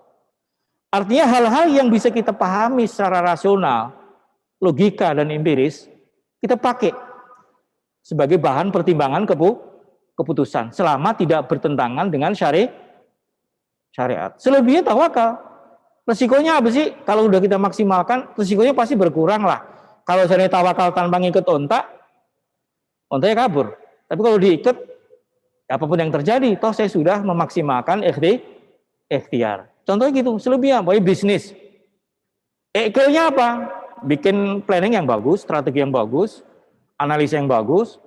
Artinya hal-hal yang bisa kita pahami secara rasional, logika dan empiris, kita pakai sebagai bahan pertimbangan keputusan. Selama tidak bertentangan dengan syariat. Selebihnya tawakal. Resikonya apa sih? Kalau udah kita maksimalkan, resikonya pasti berkurang lah. Kalau saya tawakal tanpa ngikut ontanya kabur. Tapi kalau diikut, apapun yang terjadi, toh saya sudah memaksimalkan ikhtiar. Contohnya gitu, selebihnya, pokoknya bisnis. Ikilnya apa? Bikin planning yang bagus, strategi yang bagus, analisa yang bagus.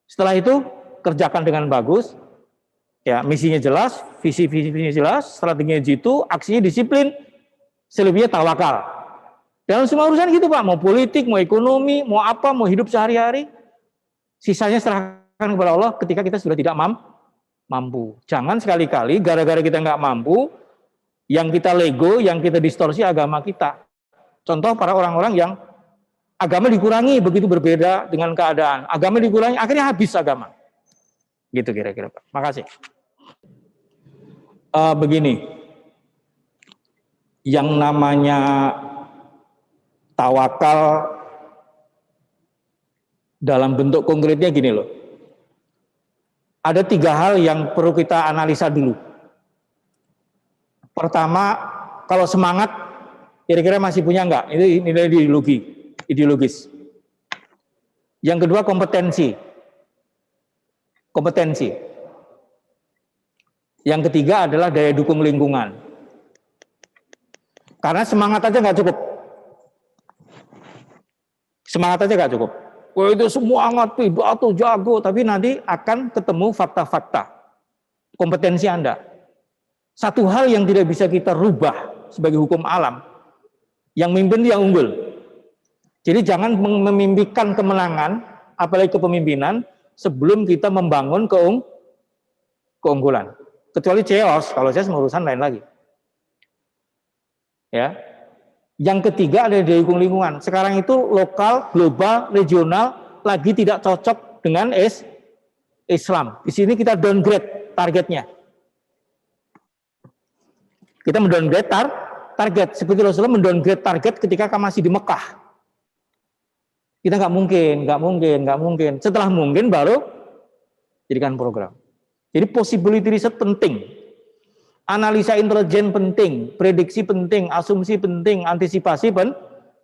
Setelah itu, kerjakan dengan bagus. Ya, misinya jelas, visi-visinya jelas, strateginya jitu, aksinya disiplin. Selebihnya tawakal. Dalam semua urusan gitu Pak, mau politik, mau ekonomi, mau apa, mau hidup sehari-hari. Sisanya serahkan kepada Allah ketika kita sudah tidak mampu. Jangan sekali-kali gara-gara kita nggak mampu, yang kita lego, yang kita distorsi agama kita. Contoh para orang-orang yang agama dikurangi begitu berbeda dengan keadaan. Agama dikurangi, akhirnya habis agama. Gitu kira-kira Pak. Makasih. Begini, yang namanya tawakal dalam bentuk konkretnya gini loh. Ada 3 hal yang perlu kita analisa dulu. Pertama, kalau semangat, kira-kira masih punya enggak? Ini nilai ideologis. Yang kedua, kompetensi. Yang ketiga adalah daya dukung lingkungan. Karena semangat aja nggak cukup. Wah itu semangat, pidato, jago, tapi nanti akan ketemu fakta-fakta. Kompetensi Anda. Satu hal yang tidak bisa kita rubah sebagai hukum alam, yang mimpin yang unggul. Jadi jangan memimpikan kemenangan, apalagi kepemimpinan, sebelum kita membangun keunggulan. Kecuali chaos, kalau saya urusan lain lagi. Ya. Yang ketiga ada daya dukung lingkungan. Sekarang itu lokal, global, regional lagi tidak cocok dengan Islam. Di sini kita downgrade targetnya. Kita mendowngrade target seperti Rasulullah mendowngrade target ketika masih di Mekah. Kita nggak mungkin. Setelah mungkin baru jadikan program. Jadi possibility research penting. Analisa intelijen penting, prediksi penting, asumsi penting, antisipasi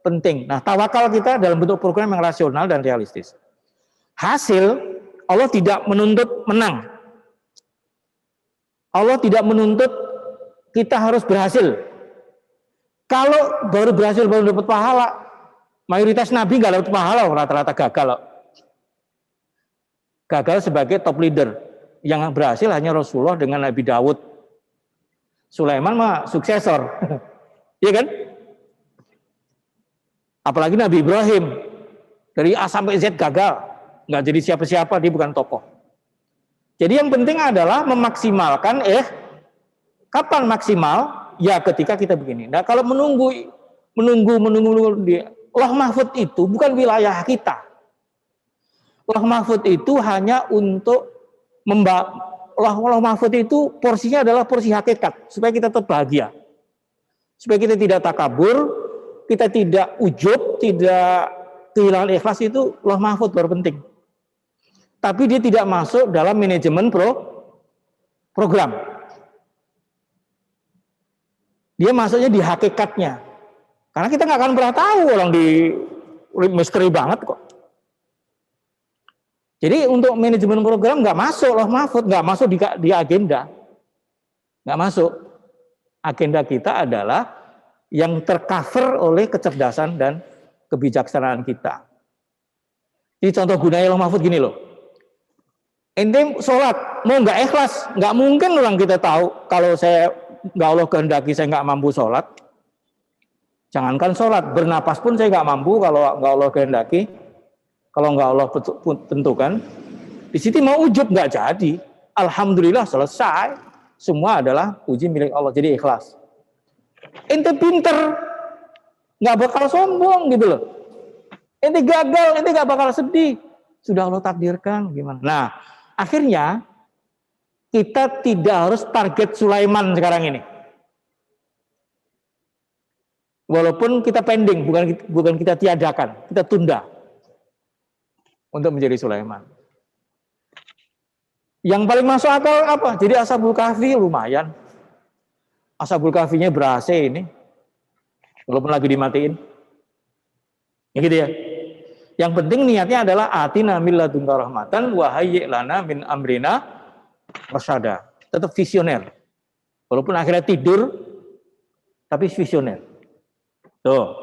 penting. Nah, tawakal kita dalam bentuk program yang rasional dan realistis. Hasil, Allah tidak menuntut menang. Allah tidak menuntut kita harus berhasil. Kalau baru berhasil baru dapat pahala, mayoritas nabi nggak dapat pahala, rata-rata gagal. Gagal sebagai top leader. Yang berhasil hanya Rasulullah dengan Nabi Daud. Sulaiman mah suksesor, iya kan? Apalagi Nabi Ibrahim dari A sampai Z gagal, nggak jadi siapa-siapa, dia bukan tokoh. Jadi yang penting adalah memaksimalkan, kapan maksimal? Ya ketika kita begini. Nah kalau menunggu di Lauh Mahfud itu bukan wilayah kita. Lauh Mahfud itu hanya untuk Lauh Mahfud itu porsinya adalah porsi hakikat supaya kita tetap bahagia, supaya kita tidak takabur, kita tidak ujub, tidak kehilangan ikhlas. Itu Lauh Mahfud baru penting. Tapi dia tidak masuk dalam manajemen program. Dia masuknya di hakikatnya. Karena kita nggak akan pernah tahu, orang di misteri banget kok. Jadi untuk manajemen program nggak masuk Lauh Mahfud, nggak masuk di agenda. Nggak masuk. Agenda kita adalah yang tercover oleh kecerdasan dan kebijaksanaan kita. Jadi contoh gunanya Lauh Mahfud gini loh. Ente sholat, mau nggak ikhlas, nggak mungkin orang kita tahu kalau saya nggak Allah kehendaki saya nggak mampu sholat. Jangankan sholat, bernapas pun saya nggak mampu kalau nggak Allah kehendaki, kalau nggak Allah tentukan. Di situ mau ujub nggak jadi. Alhamdulillah selesai, semua adalah puji milik Allah. Jadi ikhlas. Ente pinter, nggak bakal sombong gitu loh. Ente gagal, ente nggak bakal sedih. Sudah Allah takdirkan gimana? Nah. Akhirnya kita tidak harus target Sulaiman sekarang ini. Walaupun kita pending, bukan kita tiadakan, kita tunda untuk menjadi Sulaiman. Yang paling masuk akal apa? Jadi Ashabul Kahfi lumayan. Ashabul Kahfinya berhasil ini, walaupun lagi dimatiin. Ya gitu ya. Yang penting niatnya adalah atina min ladunka rahmatan wa hayyi' lana min amrina rasyada. Tetap visioner. Walaupun akhirnya tidur tapi visioner. Tuh.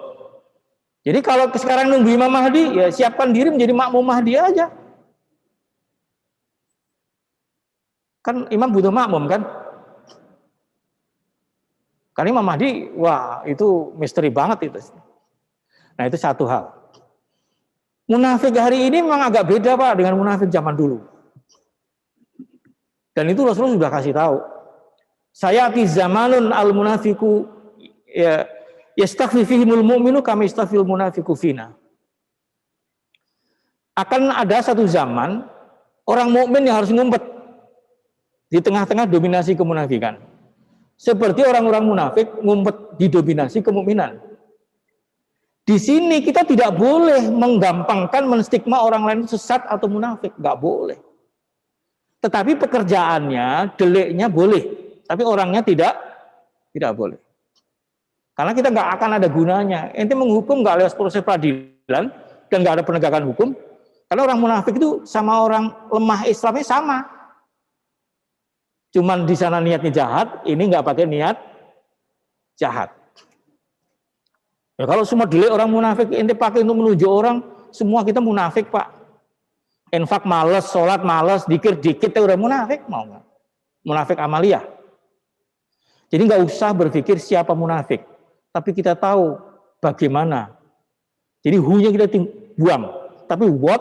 Jadi kalau sekarang nunggu Imam Mahdi, ya siapkan diri menjadi makmum Mahdi aja. Kan imam butuh makmum kan? Karena Imam Mahdi, wah itu misteri banget itu. Nah itu satu hal. Munafik hari ini memang agak beda Pak dengan munafik zaman dulu. Dan itu Rasulullah sudah kasih tahu. Sayati zamanun al munafiku yastakhfi fihimul mu'minu kama yastakhfil munafiku fina. Akan ada satu zaman orang mukmin yang harus ngumpet di tengah-tengah dominasi kemunafikan. Seperti orang-orang munafik ngumpet di dominasi kemukminan. Di sini kita tidak boleh menggampangkan menstigma orang lain sesat atau munafik, nggak boleh. Tetapi pekerjaannya, deliknya boleh, tapi orangnya tidak boleh. Karena kita nggak akan ada gunanya. Ente menghukum nggak lewat proses peradilan dan nggak ada penegakan hukum. Karena orang munafik itu sama orang lemah Islamnya sama. Cuman di sana niatnya jahat, ini nggak pakai niat jahat. Ya, kalau semua delik orang munafik ente pakai untuk menuju orang, semua kita munafik Pak. Infak males, sholat males, dikir dikit udah munafik, mau nggak? Munafik amaliyah. Jadi nggak usah berpikir siapa munafik, tapi kita tahu bagaimana. Jadi who-nya kita buang, tapi what,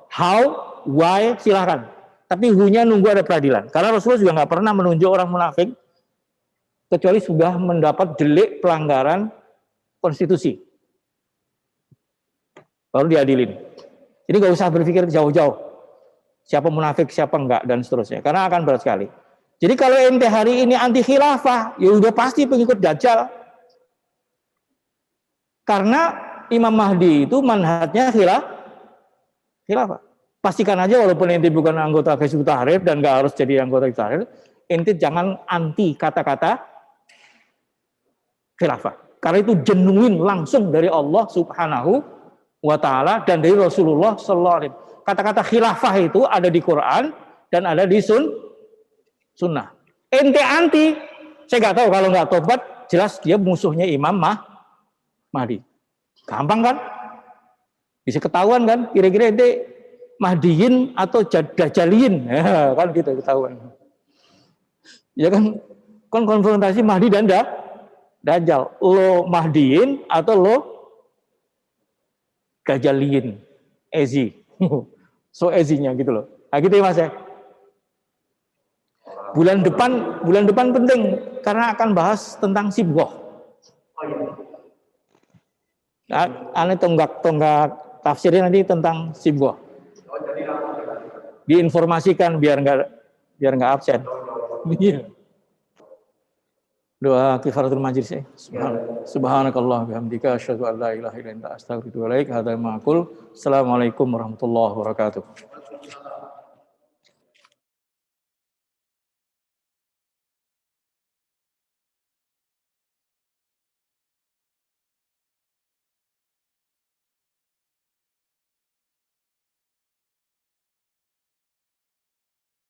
how, why silahkan. Tapi who-nya nunggu ada peradilan. Karena Rasulullah juga nggak pernah menunjuk orang munafik kecuali sudah mendapat delik pelanggaran konstitusi, baru diadilin. Jadi nggak usah berpikir jauh-jauh siapa munafik, siapa enggak dan seterusnya, karena akan berat sekali. Jadi kalau ente hari ini anti khilafah, ya udah pasti pengikut Dajjal. Karena Imam Mahdi itu manhajnya khilafah. Pastikan aja walaupun ente bukan anggota Hizbut Tahrir dan nggak harus jadi anggota Hizbut Tahrir, ente jangan anti kata-kata khilafah. Karena itu genuine langsung dari Allah Subhanahu wa Ta'ala dan dari Rasulullah Sallallahu Alaihi Wasallam. Kata-kata khilafah itu ada di Quran dan ada di Sunnah. Ente anti, saya nggak tahu kalau nggak tobat, jelas dia musuhnya Imam Mahdi. Gampang kan? Bisa ketahuan kan? Kira-kira ente Mahdiyin atau Dajjaliyin, ya, kan gitu ketahuan. Ya kan konfrontasi Mahdi dan Dajjal, lo Mahdiin atau lo Dajjaliin, Ezi, so Ezinya gitu loh. Nah gitu ya Mas ya. Bulan depan penting karena akan bahas tentang sibghah. Ane tonggak tafsirnya nanti tentang sibghah. Diinformasikan biar nggak absen. Iya. Doa kifaratul majlis ya. Subhanakallah bihamdika asyhadu an la ilaha illa anta astaghfiruka wa atubu ilaik. Hadza ma'qul. Assalamualaikum warahmatullahi wabarakatuh.